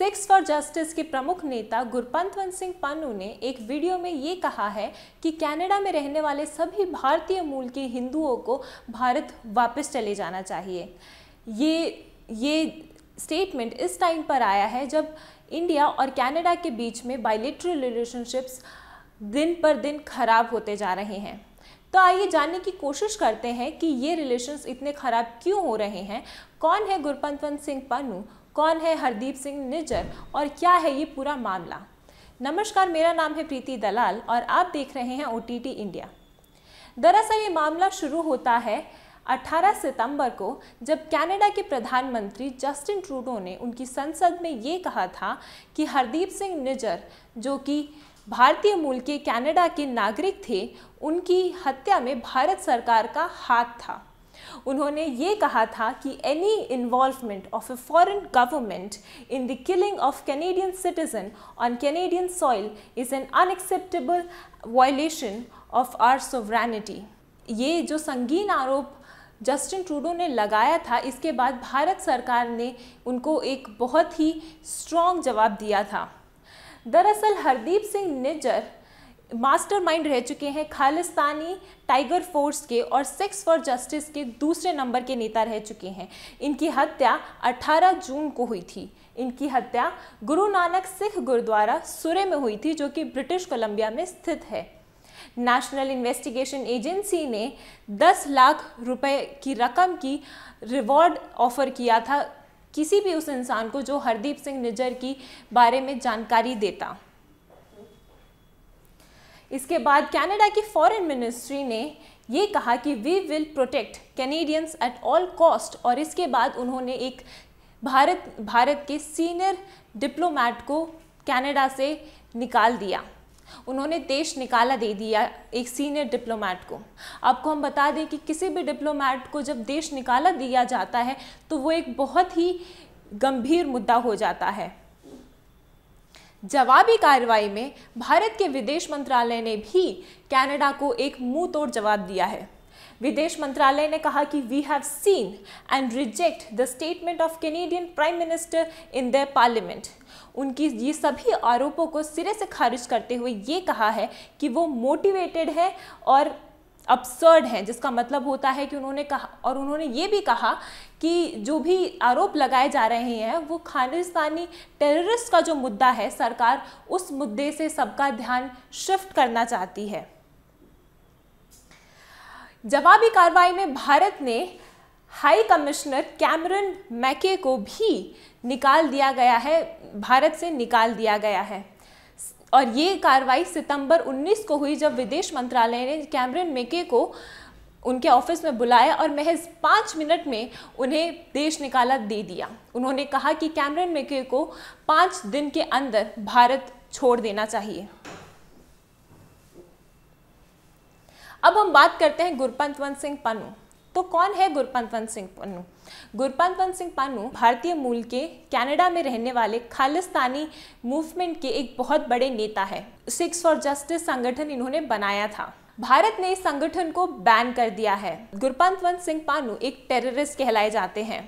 Six for justice के प्रमुख नेता गुरपंतवंत सिंह पन्नू ने एक वीडियो में ये कहा है कि कनाडा में रहने वाले सभी भारतीय मूल के हिंदुओं को भारत वापस चले जाना चाहिए। ये स्टेटमेंट इस टाइम पर आया है जब इंडिया और कनाडा के बीच में बायलैटरल रिलेशनशिप्स दिन पर दिन खराब होते जा रहे हैं। तो आइए जानने की कोशिश करते हैं कि ये रिलेशंस इतने ख़राब क्यों हो रहे हैं। कौन है गुरपंतवंत सिंह पन्नू, कौन है हरदीप सिंह निज्जर और क्या है ये पूरा मामला। नमस्कार, मेरा नाम है प्रीति दलाल और आप देख रहे हैं OTT इंडिया। दरअसल ये मामला शुरू होता है 18 सितंबर को, जब कनाडा के प्रधानमंत्री जस्टिन ट्रूडो ने उनकी संसद में ये कहा था कि हरदीप सिंह निज्जर, जो कि भारतीय मूल के कनाडा के नागरिक थे, उनकी हत्या में भारत सरकार का हाथ था। उन्होंने ये कहा था कि any involvement of a foreign government in the killing of Canadian citizen on Canadian soil is an unacceptable violation of our sovereignty. ये जो संगीन आरोप जस्टिन ट्रूडो ने लगाया था, इसके बाद भारत सरकार ने उनको एक बहुत ही स्ट्रॉन्ग जवाब दिया था। दरअसल हरदीप सिंह निज्जर मास्टरमाइंड रह चुके हैं खालिस्तानी टाइगर फोर्स के और सिक्स फॉर जस्टिस के दूसरे नंबर के नेता रह चुके हैं। इनकी हत्या 18 जून को हुई थी। इनकी हत्या गुरु नानक सिख गुरुद्वारा सुरे में हुई थी, जो कि ब्रिटिश कोलंबिया में स्थित है। नेशनल इन्वेस्टिगेशन एजेंसी ने 10 लाख रुपए की रकम की रिवॉर्ड ऑफर किया था किसी भी उस इंसान को जो हरदीप सिंह निज्जर की बारे में जानकारी देता। इसके बाद कनाडा की फॉरेन मिनिस्ट्री ने ये कहा कि we will protect Canadians at all cost, और इसके बाद उन्होंने एक भारत के सीनियर डिप्लोमैट को कनाडा से निकाल दिया। उन्होंने देश निकाला दे दिया एक सीनियर डिप्लोमैट को। आपको हम बता दें कि किसी भी डिप्लोमैट को जब देश निकाला दिया जाता है तो वो एक बहुत ही गंभीर मुद्दा हो जाता है। जवाबी कार्रवाई में भारत के विदेश मंत्रालय ने भी कनाडा को एक मुंह तोड़ जवाब दिया है। विदेश मंत्रालय ने कहा कि we have seen and reject the statement of Canadian prime minister in their parliament. उनकी ये सभी आरोपों को सिरे से खारिज करते हुए ये कहा है कि वो मोटिवेटेड है और अब्सर्ड है, जिसका मतलब होता है कि उन्होंने ये भी कहा कि जो भी आरोप लगाए जा रहे हैं वो खालिस्तानी टेररिस्ट का जो मुद्दा है, सरकार उस मुद्दे से सबका ध्यान शिफ्ट करना चाहती है। जवाबी कार्रवाई में भारत ने हाई कमिश्नर कैमरन मैके को भी निकाल दिया गया है, भारत से निकाल दिया गया है। और ये कार्रवाई सितंबर 19 को हुई, जब विदेश मंत्रालय ने कैमरन मैके को उनके ऑफिस में बुलाया और महज 5 मिनट में उन्हें देश निकाला दे दिया। उन्होंने कहा कि कैमरन मैके को 5 दिन के अंदर भारत छोड़ देना चाहिए। अब हम बात करते हैं गुरपंतवंत सिंह पन्नू। तो कौन है गुरपंतवंत सिंह पन्नू? गुरपंतवंत सिंह पन्नू भारतीय मूल के कनाडा में रहने वाले खालिस्तानी मूवमेंट के एक बहुत बड़े नेता है। सिक्स फॉर जस्टिस संगठन इन्होंने बनाया था। भारत ने इस संगठन को बैन कर दिया है। गुरपंतवंत सिंह पन्नू एक टेररिस्ट कहलाए जाते हैं,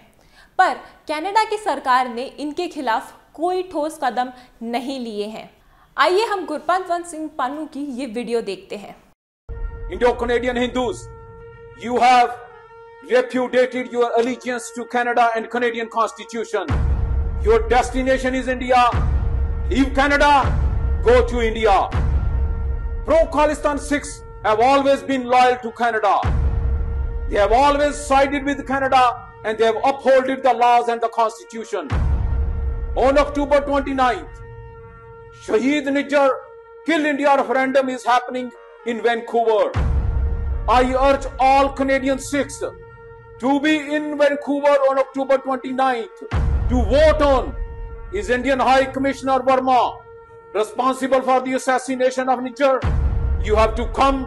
पर कनाडा की सरकार ने इनके खिलाफ कोई ठोस कदम नहीं लिए हैं। आइए हम गुरपंतवंत सिंह पन्नू की ये वीडियो देखते हैं। Indo-Canadian Hindus, you have repudiated your allegiance to Canada and Canadian Constitution. Your destination is India. Leave Canada, go to India. Pro-Khalistan Sikhs have always been loyal to Canada. They have always sided with Canada and they have upheld the laws and the Constitution. On October 29th, Shaheed Nijjar Kill India referendum is happening in Vancouver. I urge all Canadian Sikhs to be in Vancouver on October 29th to vote on is Indian High Commissioner Verma responsible for the assassination of Nijjar. You have to come.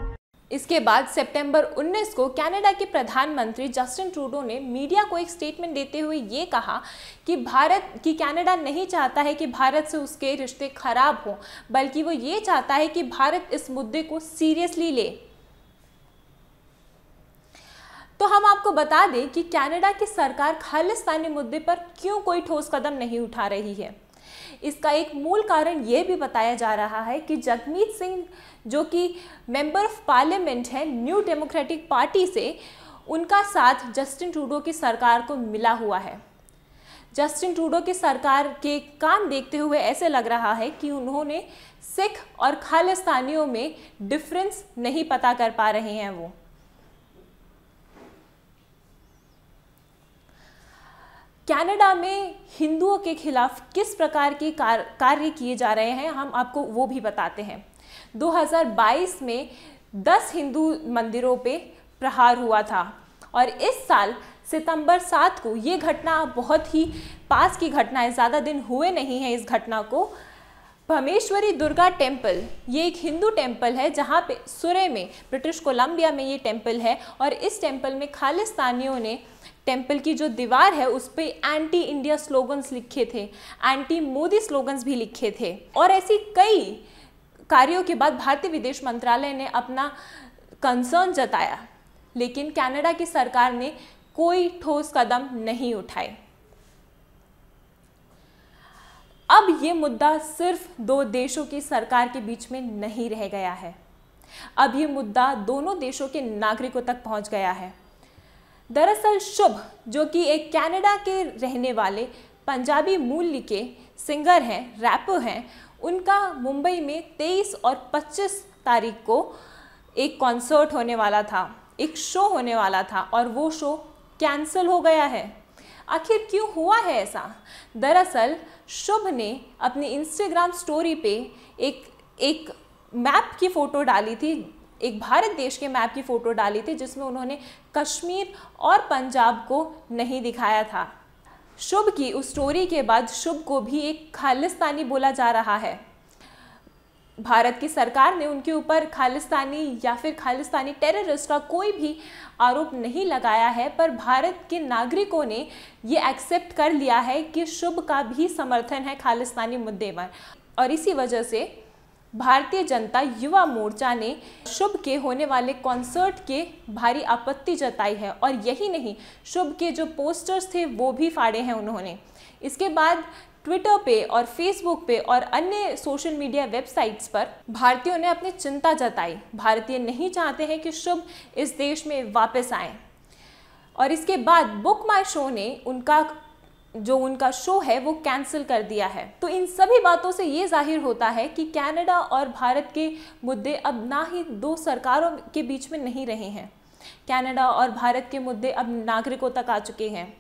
इसके बाद सितंबर 19 को Canada के प्रधानमंत्री Justin Trudeau ने media को एक statement देते हुए ये कहा कि कनाडा नहीं चाहता है कि भारत से उसके रिश्ते खराब हों, बल्कि वो ये चाहता है कि भारत इस मुद्दे को सीरियसली ले। तो हम आपको बता दें कि कनाडा की सरकार खालिस्तानी मुद्दे पर क्यों कोई ठोस कदम नहीं उठा रही है। इसका एक मूल कारण ये भी बताया जा रहा है कि जगमीत सिंह जो कि मेंबर ऑफ पार्लियामेंट है न्यू डेमोक्रेटिक पार्टी से, उनका साथ जस्टिन ट्रूडो की सरकार को मिला हुआ है। जस्टिन ट्रूडो की सरकार के काम देखते हुए ऐसे लग रहा है कि उन्होंने सिख और खालिस्तानियों में डिफरेंस नहीं पता कर पा रहे हैं। वो कनाडा में हिंदुओं के खिलाफ किस प्रकार के कार्य किए जा रहे हैं, हम आपको वो भी बताते हैं। 2022 में 10 हिंदू मंदिरों पे प्रहार हुआ था और इस साल सितंबर 7 को ये घटना बहुत ही पास की घटना है, ज़्यादा दिन हुए नहीं हैं इस घटना को। भमेश्वरी दुर्गा टेम्पल, ये एक हिंदू टेम्पल है जहाँ पे सुरे में, ब्रिटिश कोलंबिया में ये टेम्पल है, और इस टेम्पल में खालिस्तानियों ने टेम्पल की जो दीवार है उस पर एंटी इंडिया स्लोगन्स लिखे थे, एंटी मोदी स्लोगन्स भी लिखे थे। और ऐसी कई कार्यों के बाद भारतीय विदेश मंत्रालय ने अपना कंसर्न जताया, लेकिन कनाडा की सरकार ने कोई ठोस कदम नहीं उठाए। अब ये मुद्दा सिर्फ दो देशों की सरकार के बीच में नहीं रह गया है, अब ये मुद्दा दोनों देशों के नागरिकों तक पहुंच गया है। दरअसल शुभ, जो कि एक कनाडा के रहने वाले पंजाबी मूल के सिंगर हैं, रैपर हैं, उनका मुंबई में 23 और 25 तारीख को एक कॉन्सर्ट होने वाला था, एक शो होने वाला था, और वो शो कैंसिल हो गया है। आखिर क्यों हुआ है ऐसा? दरअसल शुभ ने अपनी इंस्टाग्राम स्टोरी पे एक मैप की फ़ोटो डाली थी, एक भारत देश के मैप की फ़ोटो डाली थी, जिसमें उन्होंने कश्मीर और पंजाब को नहीं दिखाया था। शुभ की उस स्टोरी के बाद शुभ को भी एक खालिस्तानी बोला जा रहा है। भारत की सरकार ने उनके ऊपर खालिस्तानी या फिर खालिस्तानी टेररिस्ट का कोई भी आरोप नहीं लगाया है, पर भारत के नागरिकों ने ये एक्सेप्ट कर लिया है कि शुभ का भी समर्थन है खालिस्तानी मुद्दे पर, और इसी वजह से भारतीय जनता युवा मोर्चा ने शुभ के होने वाले कॉन्सर्ट के भारी आपत्ति जताई है। और यही नहीं, शुभ के जो पोस्टर्स थे वो भी फाड़े हैं उन्होंने। इसके बाद ट्विटर पे और फेसबुक पे और अन्य सोशल मीडिया वेबसाइट्स पर भारतीयों ने अपनी चिंता जताई। भारतीय नहीं चाहते हैं कि शुभ इस देश में वापस आएं। और इसके बाद बुक माई शो ने उनका शो है वो कैंसिल कर दिया है। तो इन सभी बातों से ये जाहिर होता है कि कनाडा और भारत के मुद्दे अब ना ही दो सरकारों के बीच में नहीं रहे हैं, कनाडा और भारत के मुद्दे अब नागरिकों तक आ चुके हैं।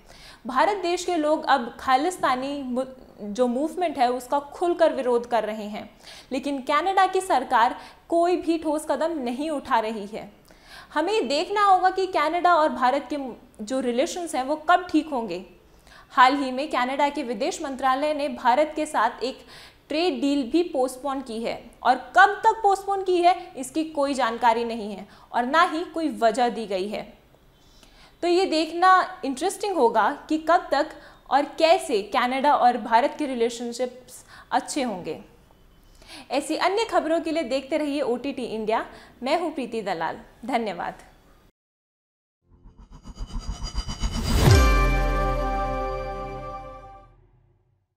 भारत देश के लोग अब खालिस्तानी जो मूवमेंट है उसका खुलकर विरोध कर रहे हैं, लेकिन कनाडा की सरकार कोई भी ठोस कदम नहीं उठा रही है। हमें देखना होगा कि कनाडा और भारत के जो रिलेशंस हैं वो कब ठीक होंगे। हाल ही में कनाडा के विदेश मंत्रालय ने भारत के साथ एक ट्रेड डील भी पोस्टपोन की है, और कब तक पोस्टपोन की है इसकी कोई जानकारी नहीं है और ना ही कोई वजह दी गई है। तो ये देखना इंटरेस्टिंग होगा कि कब तक और कैसे कनाडा और भारत के रिलेशनशिप्स अच्छे होंगे। ऐसी अन्य खबरों के लिए देखते रहिए OTT इंडिया। मैं हूँ प्रीति दलाल। धन्यवाद।